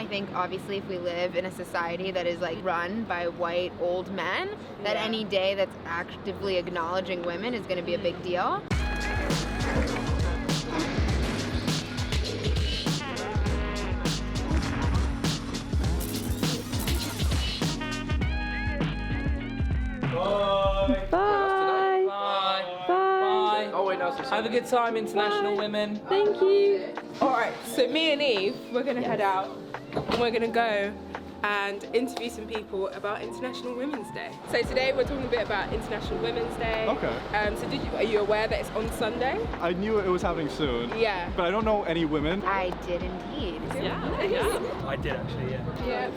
I think obviously if we live in a society that is like run by white old men, that any day that's actively acknowledging women is going to be a big deal. Bye. Bye. Bye. Bye. Oh wait, no. Have a good time, International Women. Thank you. Alright, so me and Eve, we're gonna head out and we're gonna go and interview some people about International Women's Day. So today we're talking a bit about International Women's Day. Okay. So are you aware that it's on Sunday? I knew it was happening soon. Yeah. But I don't know any women. I did indeed. I did actually, yeah.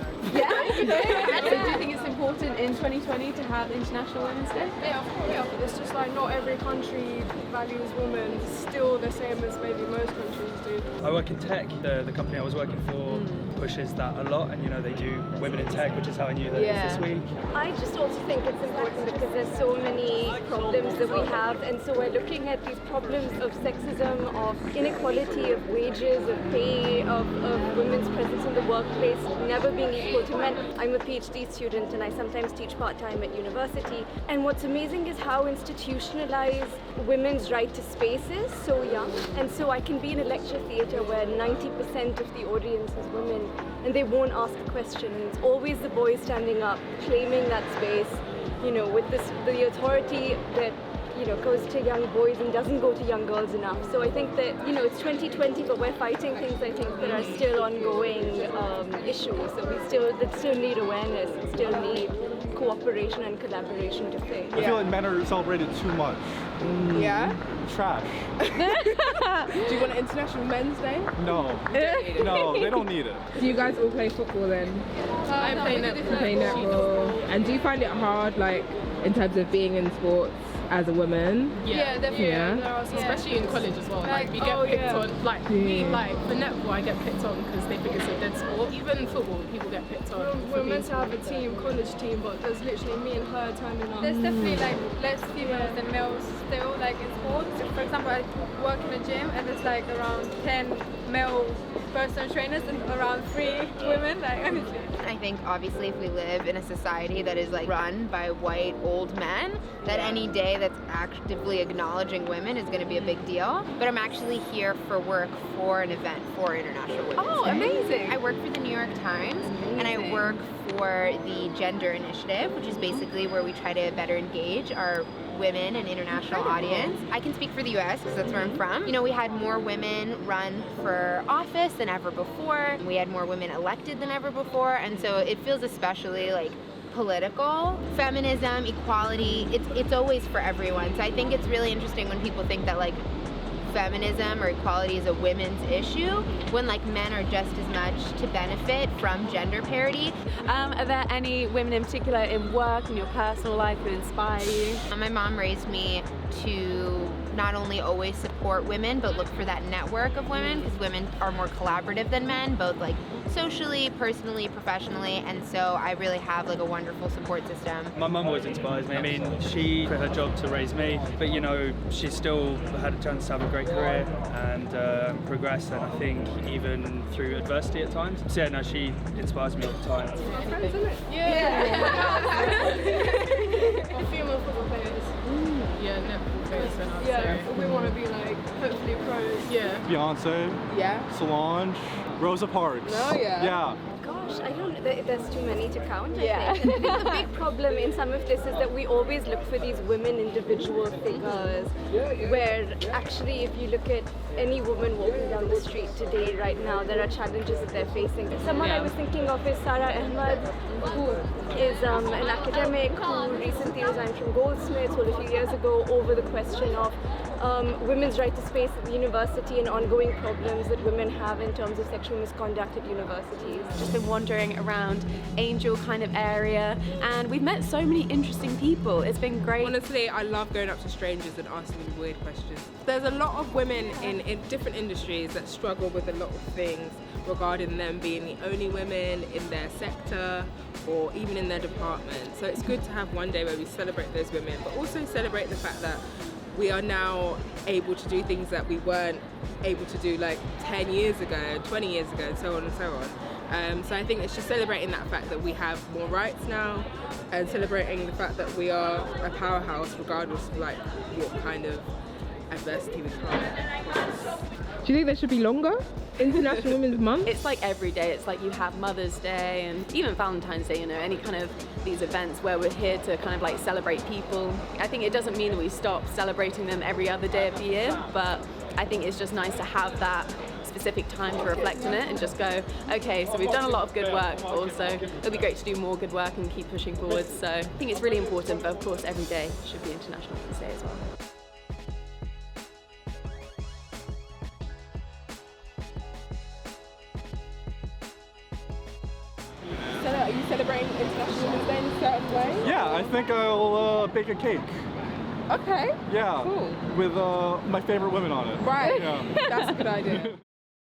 So do you think it's important in 2020 to have International Women's Day? Yeah, of course. Yeah. It's just like not every country values women still the same as maybe most countries do. I work in tech. The company I was working for pushes that a lot, and you know they do women in tech, which is how I knew that it was this week. I just also think it's important because there's so many problems that we have, and so we're looking at these problems of sexism, of inequality of wages, of pay, of women's presence in the workplace never being equal to men. I'm a PhD student and I sometimes teach part-time at university, and what's amazing is how institutionalized women's right to space is so young. And so I can be in a lecture theatre where 90% of the audience is women and they won't ask a question, and it's always the boys standing up claiming that space, you know, with the authority that, you know, goes to young boys and doesn't go to young girls enough. So I think that, you know, it's 2020, but we're fighting things I think that are still ongoing issues that still need awareness and still need cooperation and collaboration to fix. I feel like men are celebrated too much. Yeah? Trash. Do you want an International Men's Day? No. No, they don't need it. Do you guys all play football then? I play netball. You play netball. And do you find it hard, like, in terms of being in sports as a woman? Yeah, definitely. Yeah. There are some Especially in college as well, like we get oh, picked yeah. on, like for netball I get picked on because they think it's a dead sport. Even football, people get picked on. We're meant to have a team, college team, but there's literally me and her timing up. There's definitely like less females than males still like in sports. For example, I work in a gym and there's like around 10 male personal trainers and around 3 women, like honestly. I think obviously if we live in a society that is like run by white old men, that any day that's actively acknowledging women is going to be a big deal. But I'm actually here for work for an event for International Women's Oh, Day. amazing. I work for the New York Times and I work for the Gender Initiative, which is basically where we try to better engage our women and international audience. I can speak for the US because that's where I'm from. You know, we had more women run for office than ever before. We had more women elected than ever before, and so it feels especially like political. Feminism, equality, it's always for everyone. So I think it's really interesting when people think that like feminism or equality is a women's issue when like men are just as much to benefit from gender parity. Are there any women in particular in work and your personal life who inspire you? My mom raised me to not only always support women but look for that network of women, because women are more collaborative than men, both like socially, personally, professionally, and so I really have like a wonderful support system. My mum always inspires me. I mean, she quit her job to raise me, but you know, she still had a chance to have a great career and progress, and I think even through adversity at times. So yeah, no, she inspires me all the time. Female football players. Yeah, netball players when I was Yeah, there. we want to be like hopefully pros. Yeah. Beyonce, Yeah. Solange, Rosa Parks. Oh, yeah. Yeah. Gosh, I don't. There's too many to count. I think. And I think the big problem in some of this is that we always look for these women individual figures, where actually, if you look at any woman walking down the street today, right now, there are challenges that they're facing. Someone I was thinking of is Sarah Ahmad, who is an academic who recently resigned from Goldsmiths a few years ago over the question of women's right to space at the university and ongoing problems that women have in terms of sexual misconduct at universities. Just been wandering around Angel kind of area, and we've met so many interesting people. It's been great. Honestly, I love going up to strangers and asking them weird questions. There's a lot of women in different industries that struggle with a lot of things regarding them being the only women in their sector or even in their department. So it's good to have one day where we celebrate those women, but also celebrate the fact that we are now able to do things that we weren't able to do like 10 years ago, 20 years ago, and so on and so on. So I think it's just celebrating that fact that we have more rights now, and celebrating the fact that we are a powerhouse regardless of like what kind of adversity we come. Do you think there should be longer? International Women's Month? It's like every day. It's like you have Mother's Day and even Valentine's Day, you know, any kind of these events where we're here to kind of like celebrate people. I think it doesn't mean that we stop celebrating them every other day of the year, but I think it's just nice to have that specific time to reflect on it and just go, okay, so we've done a lot of good work, but also it'll be great to do more good work and keep pushing forward. So I think it's really important, but of course every day should be International Women's Day as well. So are you celebrating International Women's Day in a certain way? Yeah, I think I'll bake a cake. Okay. Yeah. Cool. With my favorite women on it. Right. Yeah. That's a good idea.